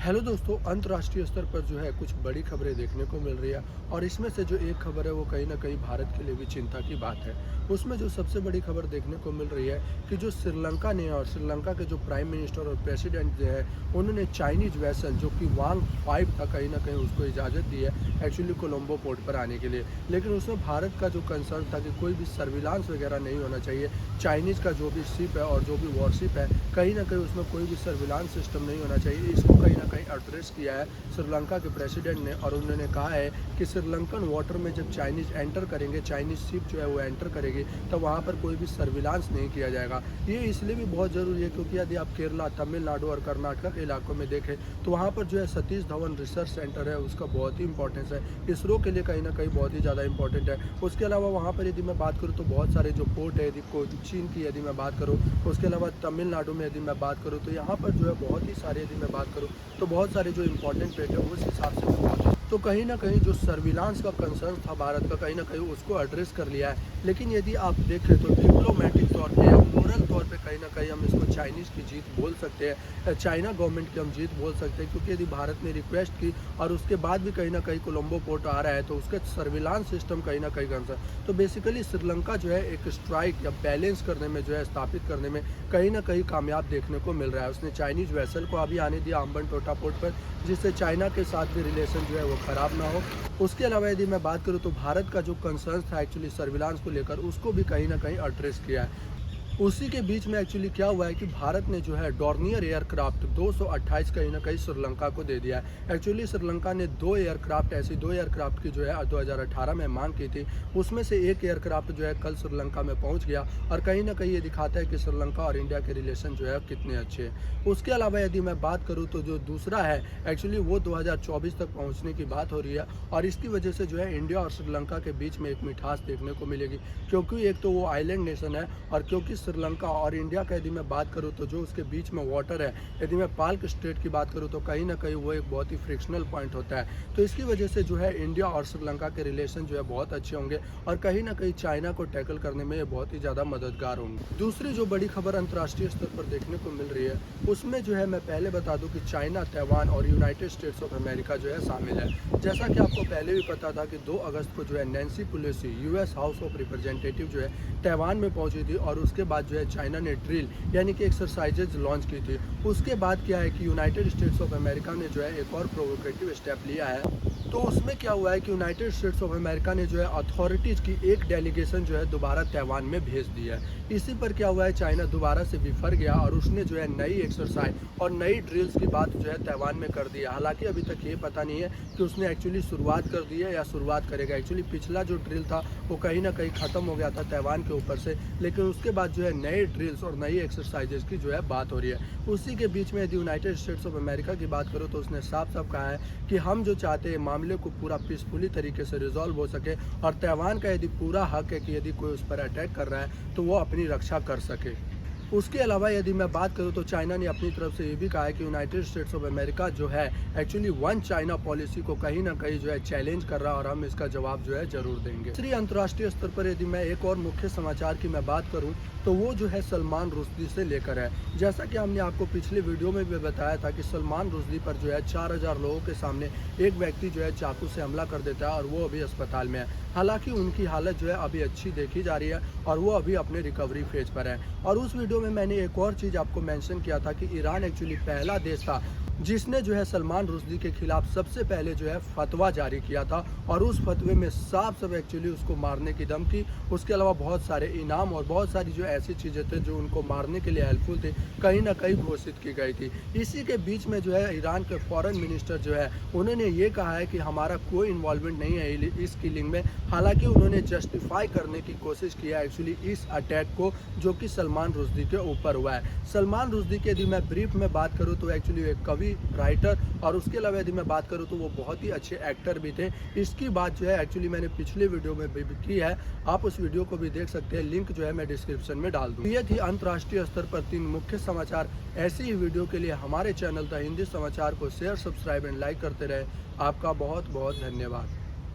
Hello दोस्तों, अंतर्राष्ट्रीय स्तर पर जो है कुछ बड़ी खबरें देखने को मिल रही है और इसमें से जो एक खबर है वो कहीं ना कहीं भारत के लिए भी चिंता की बात है। उसमें जो सबसे बड़ी खबर देखने को मिल रही है कि जो श्रीलंका ने और श्रीलंका के जो प्राइम मिनिस्टर और प्रेसिडेंट जो है उन्होंने चाइनीज वेसल जो कि वांग 5 था कहीं ना कहीं उसको इजाज़त दी है एक्चुअली कोलंबो पोर्ट पर आने के लिए। लेकिन उसमें भारत का जो कंसर्न था कि कोई भी सर्विलांस वगैरह नहीं होना चाहिए। चाइनीज़ का जो भी शिप है और जो भी वॉरशिप है कहीं ना कहीं उसमें कोई भी सर्विलांस सिस्टम नहीं होना चाहिए। इसको कहीं ना कहीं एड्रेस किया है श्रीलंका के प्रेसिडेंट ने और उन्होंने कहा है कि श्रीलंकन वाटर में जब चाइनीज़ एंटर करेंगे, चाइनीज़ शिप जो है वो एंटर करेगी तो वहाँ पर कोई भी सर्विलांस नहीं किया जाएगा। ये इसलिए भी बहुत ज़रूरी है क्योंकि यदि आप केरला, तमिलनाडु और कर्नाटक के इलाकों में देखें तो वहाँ पर जो है सतीश धवन रिसर्च सेंटर है उसका बहुत ही इंपॉर्टेंस है। इसरो के लिए कहीं ना कहीं बहुत ही ज़्यादा इंपॉर्टेंट है। उसके अलावा वहाँ पर यदि मैं बात करूँ तो बहुत सारे जो पोर्ट है, यदि कोचीन की यदि मैं बात करूँ, उसके अलावा तमिलनाडु में यदि मैं बात करूँ तो यहाँ पर जो है बहुत ही सारे यदि मैं बात करूँ तो बहुत सारे जो इंपॉर्टेंट पेज है उस हिसाब से मैं तो कहीं ना कहीं जो सर्विलांस का कंसर्न था भारत का कहीं ना कहीं उसको एड्रेस कर लिया है। लेकिन यदि आप देखें तो डिप्लोमेटिक तौर पे या मोरल तौर पे कहीं ना कहीं हम इसको चाइनीज़ की जीत बोल सकते हैं, चाइना गवर्नमेंट की हम जीत बोल सकते हैं। क्योंकि यदि भारत ने रिक्वेस्ट की और उसके बाद भी कहीं ना कहीं कोलंबो पोर्ट आ रहा है तो उसका सर्विलांस सिस्टम कहीं ना कहीं कंसर्न। तो बेसिकली श्रीलंका जो है एक स्ट्राइक या बैलेंस करने में जो है स्थापित करने में कहीं ना कहीं कामयाब देखने को मिल रहा है। उसने चाइनीज़ वेसल को अभी आने दिया अम्बनटोटा पोर्ट पर, जिससे चाइना के साथ भी रिलेशन जो है वो ख़राब ना हो। उसके अलावा यदि मैं बात करूँ तो भारत का जो कंसर्न था एक्चुअली सर्विलांस को लेकर उसको भी कहीं ना कहीं एड्रेस किया है। उसी के बीच में एक्चुअली क्या हुआ है कि भारत ने जो है डॉर्नियर एयरक्राफ्ट 228 कहीं ना कहीं श्रीलंका को दे दिया है। एक्चुअली श्रीलंका ने दो एयरक्राफ्ट की जो है 2018 में मांग की थी। उसमें से एक एयरक्राफ्ट जो है कल श्रीलंका में पहुंच गया और कहीं ना कहीं ये दिखाता है कि श्रीलंका और इंडिया के रिलेशन जो है कितने अच्छे हैं। उसके अलावा यदि मैं बात करूँ तो जो दूसरा है एक्चुअली वो 2024 तक पहुँचने की बात हो रही है और इसकी वजह से जो है इंडिया और श्रीलंका के बीच में एक मिठास देखने को मिलेगी। क्योंकि एक तो वो आइलैंड नेशन है और क्योंकि श्रीलंका और इंडिया का यदि मैं बात करूं तो जो उसके बीच में वाटर है, यदि मैं पाल्क स्ट्रेट की बात करूं तो कहीं ना कहीं वो एक बहुत ही फ्रिक्शनल पॉइंट होता है। तो इसकी वजह से जो है इंडिया और श्रीलंका के रिलेशन जो है बहुत अच्छे होंगे और कहीं ना कहीं चाइना को टैकल करने में ये बहुत ही ज़्यादा मददगार होंगे। दूसरी जो बड़ी खबर अंतर्राष्ट्रीय स्तर पर देखने को मिल रही है उसमें जो है मैं पहले बता दूँ कि चाइना, ताइवान और यूनाइटेड स्टेट्स ऑफ अमेरिका जो है शामिल है। जैसा कि आपको पहले भी पता था कि 2 अगस्त को जो है Nancy Pelosi US house of representative जो है ताइवान में पहुंची थी और उसके बाद जो है चाइना ने ड्रिल यानी कि एक्सरसाइजेज लॉन्च की थी। उसके बाद क्या है कि यूनाइटेड स्टेट्स ऑफ अमेरिका ने जो है एक और प्रोवोकेटिव स्टेप लिया है। तो उसमें क्या हुआ है कि यूनाइटेड स्टेट्स ऑफ अमेरिका ने जो है अथॉरिटीज़ की एक डेलीगेशन जो है दोबारा ताइवान में भेज दी है। इसी पर क्या हुआ है, चाइना दोबारा से बिफर गया और उसने जो है नई एक्सरसाइज और नई ड्रिल्स की बात जो है ताइवान में कर दी है। हालांकि अभी तक ये पता नहीं है कि उसने एक्चुअली शुरुआत कर दी है या शुरुआत करेगा। एक्चुअली पिछला जो ड्रिल था वो कहीं ना कहीं ख़त्म हो गया था ताइवान के ऊपर से, लेकिन उसके बाद जो है नए ड्रिल्स और नई एक्सरसाइजेज की जो है बात हो रही है। उसी के बीच में यदि यूनाइटेड स्टेट्स ऑफ अमेरिका की बात करो तो उसने साफ साफ कहा है कि हम जो चाहते हैं मामले को पूरा पीसफुली तरीके से रिजॉल्व हो सके और ताइवान का यदि पूरा हक है कि यदि कोई उस पर अटैक कर रहा है तो वो अपनी रक्षा कर सके। उसके अलावा यदि मैं बात करूं तो चाइना ने अपनी तरफ से ये भी कहा है कि यूनाइटेड स्टेट्स ऑफ अमेरिका जो है एक्चुअली वन चाइना पॉलिसी को कहीं ना कहीं जो है चैलेंज कर रहा है और हम इसका जवाब जो है जरूर देंगे। दूसरी अंतर्राष्ट्रीय स्तर पर यदि मैं एक और मुख्य समाचार की मैं बात करूं तो वो जो है सलमान रुश्दी से लेकर है। जैसा कि हमने आपको पिछले वीडियो में भी बताया था कि सलमान रुश्दी पर जो है 4000 लोगों के सामने एक व्यक्ति जो है चाकू से हमला कर देता है और वो अभी अस्पताल में है। हालांकि उनकी हालत जो है अभी अच्छी देखी जा रही है और वो अभी अपने रिकवरी फेज पर है। और उस वीडियो में मैंने एक और चीज़ आपको मेंशन किया था कि ईरान एक्चुअली पहला देश था जिसने जो है सलमान रुश्दी के खिलाफ सबसे पहले जो है फतवा जारी किया था और उस फतवे में साफ एक्चुअली उसको मारने की धमकी, उसके अलावा बहुत सारे इनाम और बहुत सारी जो ऐसी चीज़ें थे जो उनको मारने के लिए हेल्पफुल थी कहीं ना कहीं घोषित की गई थी। इसी के बीच में जो है ईरान के फॉरेन मिनिस्टर जो है उन्होंने ये कहा है कि हमारा कोई इन्वॉल्वमेंट नहीं है इस किलिंग में। हालांकि उन्होंने जस्टिफाई करने की कोशिश किया एक्चुअली इस अटैक को जो कि सलमान रुश्दी के ऊपर हुआ है। सलमान रुश्दी की यदि मैं ब्रीफ में बात करूँ तो एक्चुअली एक कवि, राइटर और उसके अलावा यदि मैं बात करूं तो वो बहुत ही अच्छे एक्टर भी थे। इसकी बात जो है एक्चुअली मैंने पिछले वीडियो में भी की है, आप उस वीडियो को भी देख सकते हैं, लिंक जो है मैं डिस्क्रिप्शन में डाल दूँ। ये थी अंतर्राष्ट्रीय स्तर पर 3 मुख्य समाचार। ऐसी ही वीडियो के लिए हमारे चैनल द हिंदी समाचार को शेयर, सब्सक्राइब एंड लाइक करते रहे। आपका बहुत बहुत धन्यवाद।